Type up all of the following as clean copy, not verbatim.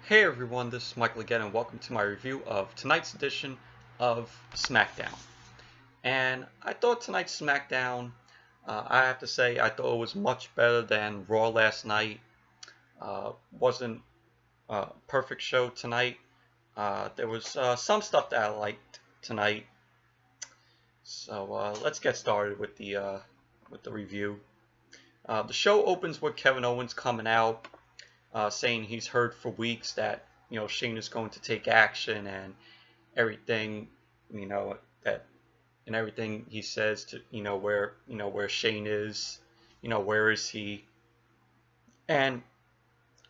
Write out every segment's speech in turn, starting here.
Hey everyone, this is Michael again, and welcome to my review of tonight's edition of Smackdown. And I thought tonight's Smackdown, I have to say, I thought it was much better than Raw last night. Wasn't a perfect show tonight. There was some stuff that I liked tonight. So let's get started with the review. The show opens with Kevin Owens coming out, saying he's heard for weeks that Shane is going to take action and everything, and everything he says to where Shane is, where is he? And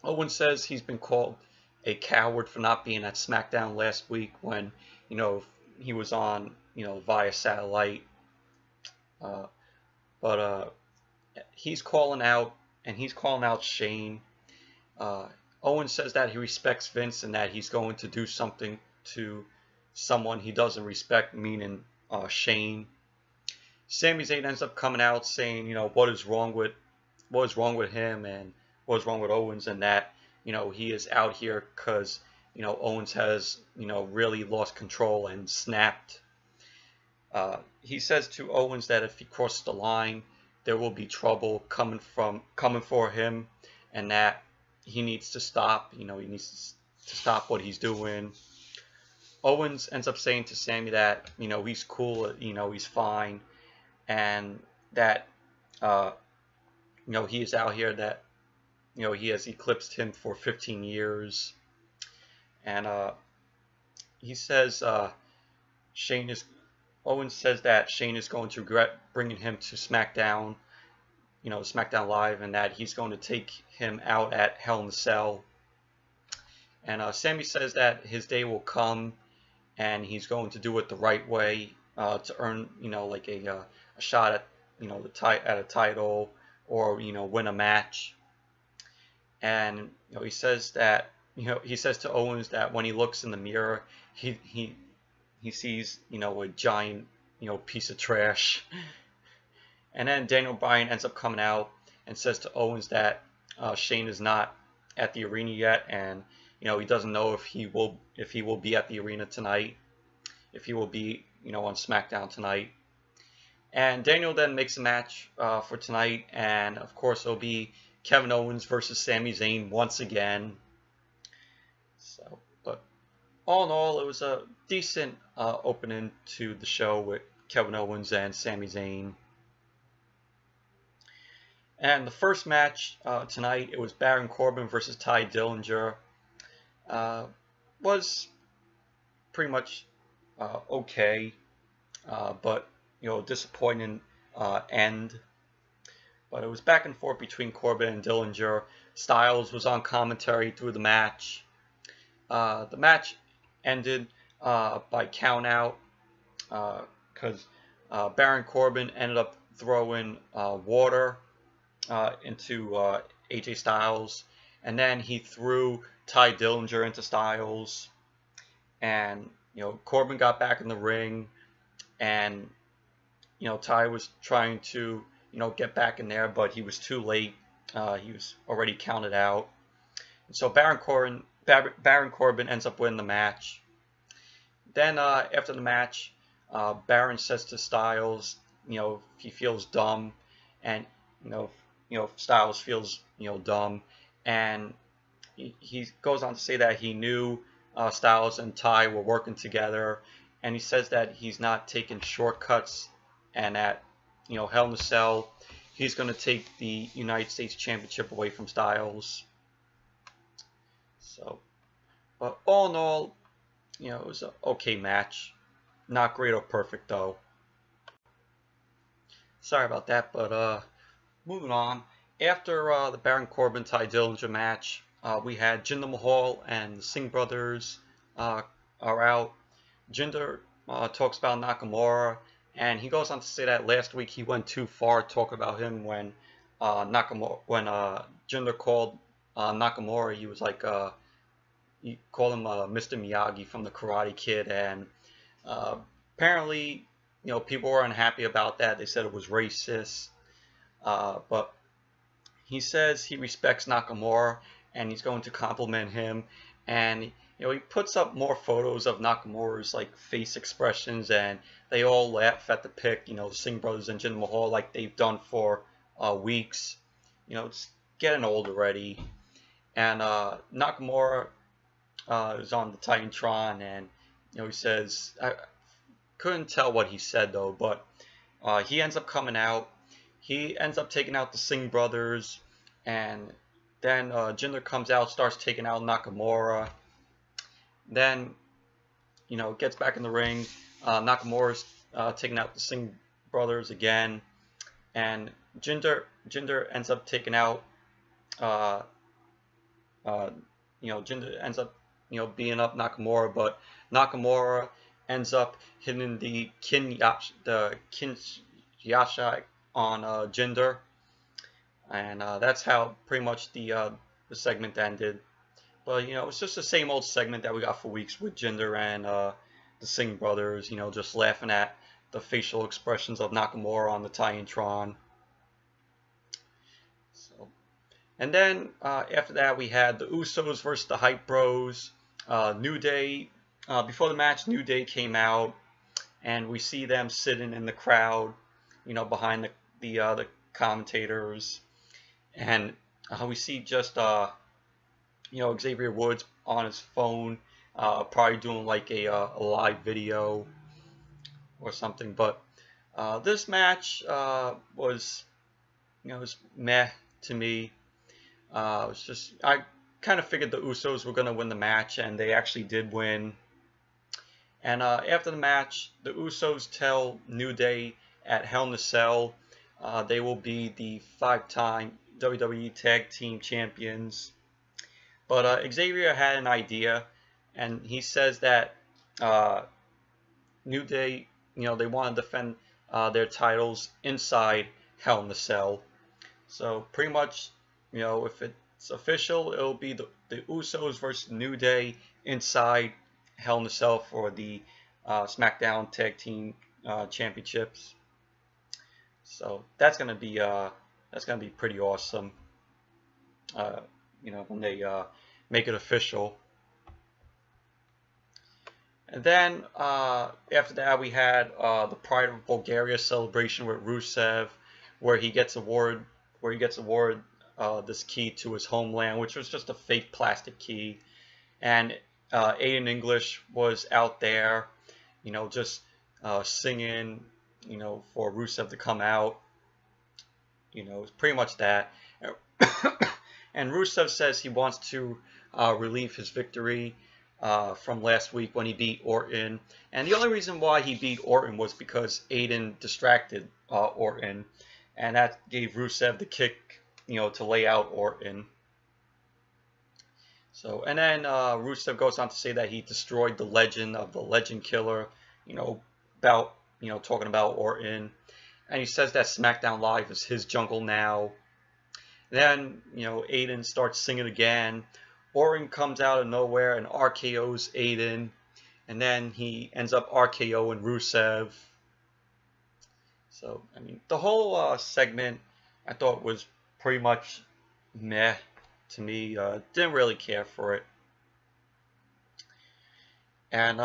Owens says he's been called a coward for not being at SmackDown last week when he was on via satellite, but he's calling out Shane. Owens says that he respects Vince and that he's going to do something to someone he doesn't respect, meaning Shane. Sami Zayn ends up coming out saying, what is wrong with him and what is wrong with Owens, and that he is out here because Owens has really lost control and snapped. He says to Owens that if he crosses the line, there will be trouble coming for him, and that he needs to stop. He needs to stop what he's doing. Owens ends up saying to Sami that he's cool, he's fine, and that he is out here, that he has eclipsed him for 15 years, and he says Owens says that Shane is going to regret bringing him to SmackDown, SmackDown Live, and that he's going to take him out at Hell in a Cell. And Sami says that his day will come, and he's going to do it the right way to earn, like a shot at, at a title, or win a match. And he says that he says to Owens that when he looks in the mirror, he sees a giant piece of trash. And then Daniel Bryan ends up coming out and says to Owens that Shane is not at the arena yet, and he doesn't know if he will be at the arena tonight, if he will be on SmackDown tonight. And Daniel then makes a match for tonight, and of course it'll be Kevin Owens versus Sami Zayn once again. So, but all in all, it was a decent opening to the show with Kevin Owens and Sami Zayn. And the first match tonight, it was Baron Corbin versus Ty Dillinger. Was pretty much okay, but disappointing end. But it was back and forth between Corbin and Dillinger. Styles was on commentary through the match. The match ended by Countout because Baron Corbin ended up throwing water into AJ Styles, and then he threw Ty Dillinger into Styles, and Corbin got back in the ring, and Ty was trying to get back in there, but he was too late. He was already counted out, and so Baron Corbin ends up winning the match. Then after the match, Baron says to Styles, he feels dumb, and Styles feels dumb, and he goes on to say that he knew Styles and Ty were working together, and he says that he's not taking shortcuts, and at Hell in a Cell, he's going to take the United States Championship away from Styles. So, but all in all, it was an okay match. Not great or perfect though. Sorry about that, but moving on. After the Baron Corbin Ty Dillinger match, we had Jinder Mahal and the Singh brothers are out. Jinder talks about Nakamura, and he goes on to say that last week he went too far talking about him when Jinder called Nakamura. He was like he called him Mr. Miyagi from the Karate Kid, and apparently people were unhappy about that. They said it was racist, but he says he respects Nakamura and he's going to compliment him, and he puts up more photos of Nakamura's like face expressions, and they all laugh at the pic. The Singh brothers and Jinder Mahal, like they've done for weeks. It's getting old already. And Nakamura is on the Titantron, and he says, I couldn't tell what he said though, but he ends up coming out. He ends up taking out the Singh brothers, and then Jinder comes out, starts taking out Nakamura. Then, gets back in the ring. Nakamura's taking out the Singh brothers again, and Jinder ends up taking out. Jinder ends up, beating up Nakamura, but Nakamura ends up hitting the Kinshasa on Jinder, and that's how pretty much the segment ended. But it's just the same old segment that we got for weeks with Jinder and the Singh brothers. Just laughing at the facial expressions of Nakamura on the Titantron. So, and then after that we had the Usos versus the Hype Bros. New Day. Before the match, New Day came out, and we see them sitting in the crowd, behind the commentators, and we see just Xavier Woods on his phone, probably doing like a live video or something. But this match was meh to me. It's just, I kind of figured the Usos were going to win the match, and they actually did win. And after the match, the Usos tell New Day at Hell in a Cell they will be the 5-time WWE Tag Team Champions. But Xavier had an idea, and he says that New Day, they want to defend their titles inside Hell in a Cell. So pretty much, if it's official, it'll be the Usos versus New Day inside Hell in a Cell for the Smackdown Tag Team Championships. So that's gonna be pretty awesome. When they make it official. And then after that, we had the Pride of Bulgaria celebration with Rusev, where he gets awarded this key to his homeland, which was just a fake plastic key. And Aiden English was out there, just singing, for Rusev to come out. It's pretty much that. And Rusev says he wants to relieve his victory from last week when he beat Orton. And the only reason why he beat Orton was because Aiden distracted Orton. And that gave Rusev the kick, to lay out Orton. So, and then Rusev goes on to say that he destroyed the legend of the Legend Killer, talking about Orton. And he says that SmackDown Live is his jungle now. Then, Aiden starts singing again. Orton comes out of nowhere and RKO's Aiden. And then he ends up RKOing Rusev. So, the whole segment I thought was pretty much meh to me. Didn't really care for it. And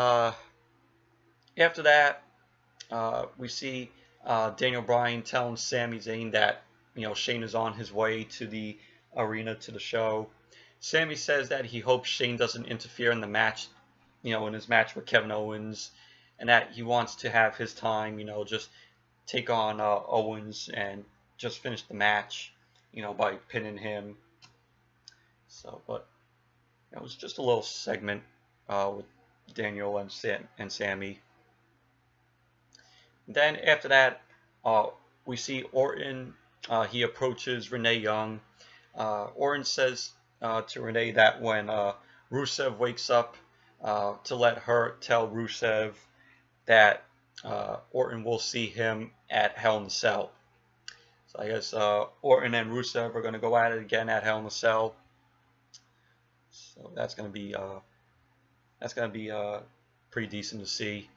after that, we see Daniel Bryan telling Sami Zayn that Shane is on his way to the arena to the show. Sami says that he hopes Shane doesn't interfere in the match, in his match with Kevin Owens, and that he wants to have his time, just take on Owens and just finish the match, by pinning him. So, but it was just a little segment with Daniel and Sami. Then after that, we see Orton. He approaches Renee Young. Orton says to Renee that when Rusev wakes up, to let her tell Rusev that Orton will see him at Hell in a Cell. So I guess Orton and Rusev are going to go at it again at Hell in a Cell. So that's going to be pretty decent to see.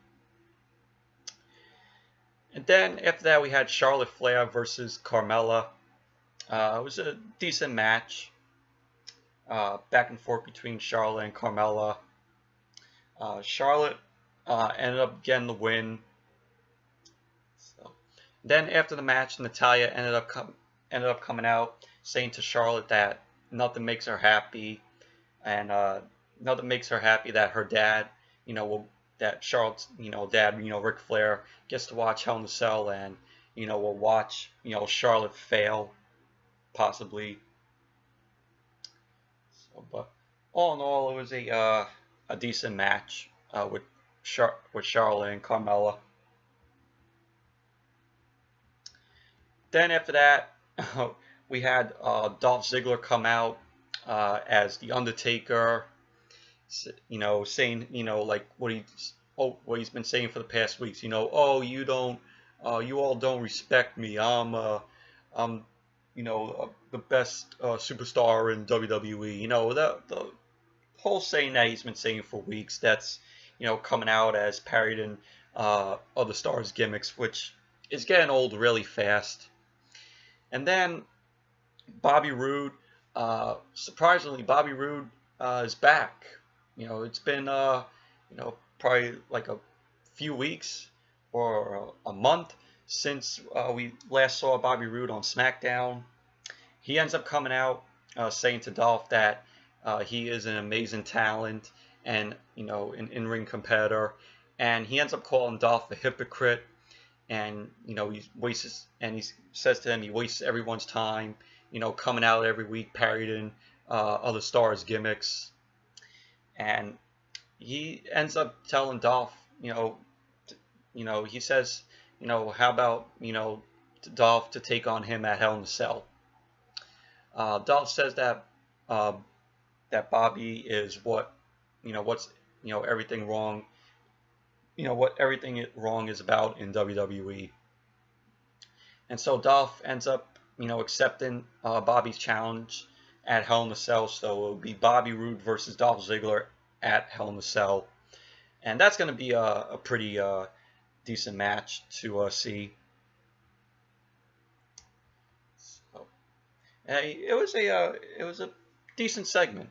And then after that, we had Charlotte Flair versus Carmella. It was a decent match. back and forth between Charlotte and Carmella. Charlotte ended up getting the win. So, then after the match, Natalya ended up coming out saying to Charlotte that nothing makes her happy, and nothing makes her happy that her dad, that Charlotte's, dad, Ric Flair, gets to watch Hell in a Cell, and will watch, Charlotte fail, possibly. So, but all in all, it was a decent match with Charlotte and Carmella. Then after that, we had Dolph Ziggler come out as the Undertaker, saying, like what he's been saying for the past weeks. Oh, you all don't respect me. I'm the best superstar in WWE. The whole saying that he's been saying for weeks. That's coming out as parroting other stars' gimmicks, which is getting old really fast. And then Bobby Roode, surprisingly, Bobby Roode is back. It's been probably like a few weeks or a month since we last saw Bobby Roode on SmackDown. He ends up coming out saying to Dolph that he is an amazing talent and an in-ring competitor, and he ends up calling Dolph a hypocrite. And he says to him he wastes everyone's time, coming out every week parroting other stars' gimmicks. And he ends up telling Dolph, he says, how about Dolph to take on him at Hell in a Cell. Dolph says that that Bobby is what's everything wrong. What everything wrong is about in WWE. And so Dolph ends up, accepting Bobby's challenge at Hell in a Cell. So it will be Bobby Roode versus Dolph Ziggler at Hell in a Cell. And that's going to be a pretty decent match to see. So, it was a decent segment,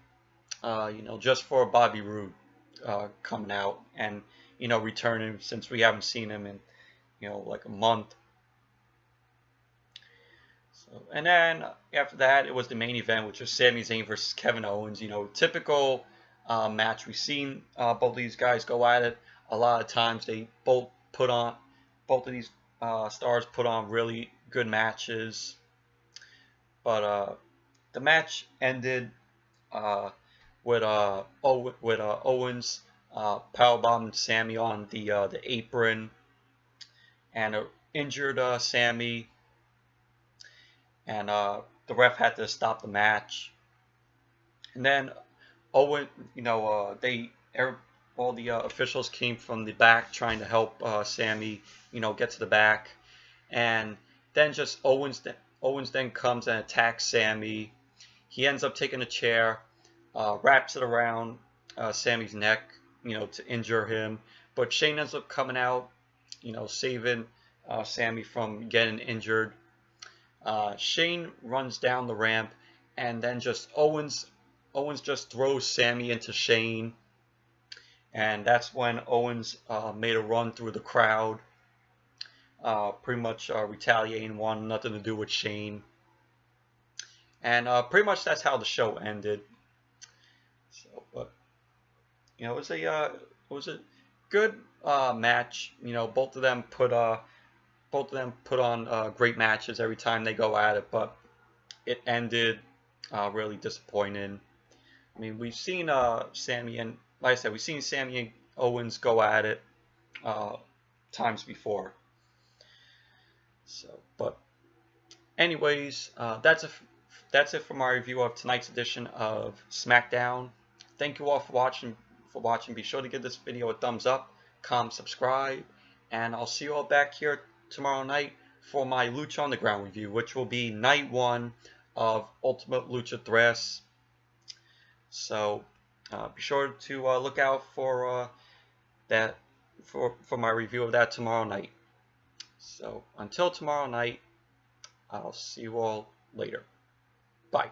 just for Bobby Roode coming out and returning, since we haven't seen him in like a month. So, and then after that, it was the main event, which was Sami Zayn versus Kevin Owens. Typical match. We've seen both of these guys go at it a lot of times. They both of these stars put on really good matches. But the match ended with Owens powerbombing Sami on the apron, and injured Sami, and the ref had to stop the match. And then Owen, all the officials came from the back trying to help Sami, get to the back, and then just Owens then comes and attacks Sami. He ends up taking a chair, wraps it around Sami's neck, to injure him. But Shane ends up coming out, saving Sami from getting injured. Shane runs down the ramp, and then just Owens just throws Sami into Shane. And that's when Owens made a run through the crowd, pretty much retaliating, wanting nothing to do with Shane. And pretty much that's how the show ended. So, but it was a good match. Both of them put on great matches every time they go at it, but it ended really disappointing. I mean, we've seen Sami and, like I said, we've seen Sami and Owens go at it times before. So, but anyways, that's it for my review of tonight's edition of SmackDown. Thank you all for watching. Be sure to give this video a thumbs up, comment, subscribe, and I'll see you all back here tomorrow night for my Lucha Underground review, which will be night 1 of Ultimate Lucha 3. So be sure to look out for that for my review of that tomorrow night. So until tomorrow night, I'll see you all later. Bye.